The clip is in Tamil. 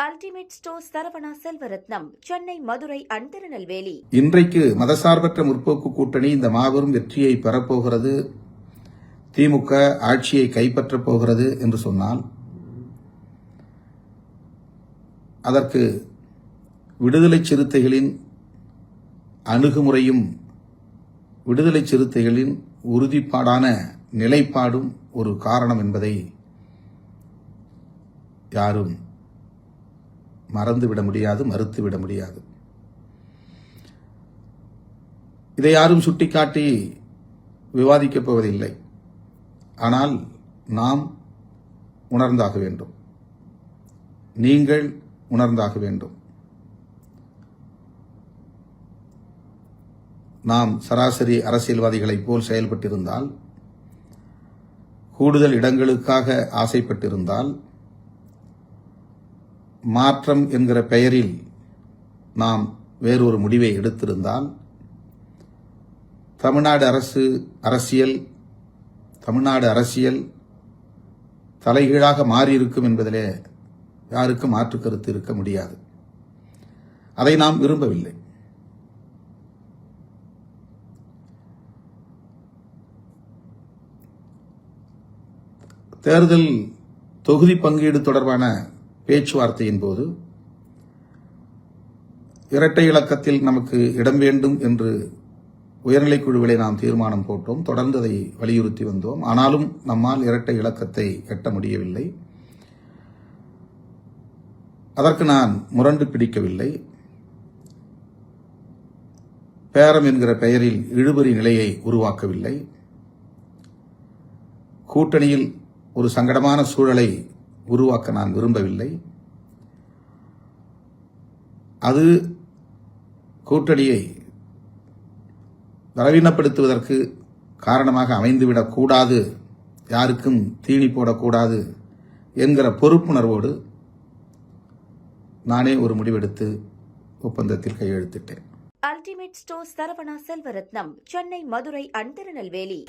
Ultimate stores Saravana Selvarathnam, Chennai, Madurai and Tirunelveli. இன்றைக்கு மதசார்பற்ற முற்போக்கு கூட்டணி இந்த மாபெரும் வெற்றியை பெறப்போகிறது, திமுக ஆட்சியை கைப்பற்றப் போகிறது என்று சொன்னால் அதற்கு விடுதலை சிறுத்தைகளின் அணுகுமுறையும் விடுதலை சிறுத்தைகளின் உறுதிப்பாடான நிலைப்பாடும் ஒரு காரணம் என்பதை யாரும் மறந்துவிட முடியாது, மறுத்துவிட முடியாது. இதை யாரும் சுட்டிக்காட்டி விவாதிக்கப் போவதில்லை. ஆனால் நாம் உணர்ந்தாக வேண்டும், நீங்கள் உணர்ந்தாக வேண்டும். நாம் சராசரி அரசியல்வாதிகளைப் போல் செயல்பட்டிருந்தால், கூடுதல் இடங்களுக்காக ஆசைப்பட்டிருந்தால், மாற்றம் என்கிற பெயரில் நாம் வேறொரு முடிவை எடுத்திருந்தால், தமிழ்நாடு அரசியல் தலைகீழாக மாறியிருக்கும் என்பதிலே யாருக்கும் மாற்று கருத்து இருக்க முடியாது. அதை நாம் விரும்பவில்லை. தேர்தல் தொகுதி பங்கீடு தொடர்பான பேச்சுவார்த்தையின் போது இரட்டை இலக்கத்தில் நமக்கு இடம் வேண்டும் என்று உயர்நிலைக்குழுவிலே நாம் தீர்மானம் போட்டோம். தொடர்ந்து அதை வலியுறுத்தி வந்தோம். ஆனாலும் நம்மால் இரட்டை இலக்கத்தை எட்ட முடியவில்லை. அதற்கு நான் முரண்டு பிடிக்கவில்லை. பேரம் என்கிற பெயரில் இழுபறி நிலையை உருவாக்கவில்லை. கூட்டணியில் ஒரு சங்கடமான சூழலை உருவாக்க நான் விரும்பவில்லை. அது கூட்டணியை பலவீனப்படுத்துவதற்கு காரணமாக அமைந்துவிடக் கூடாது, யாருக்கும் தீனி போடக்கூடாது என்கிற பொறுப்புணர்வோடு நானே ஒரு முடிவெடுத்து ஒப்பந்தத்தில் கையெழுத்திட்டேன். Ultimate stores Saravana Selvarathnam, Chennai, Madurai and Tirunelveli.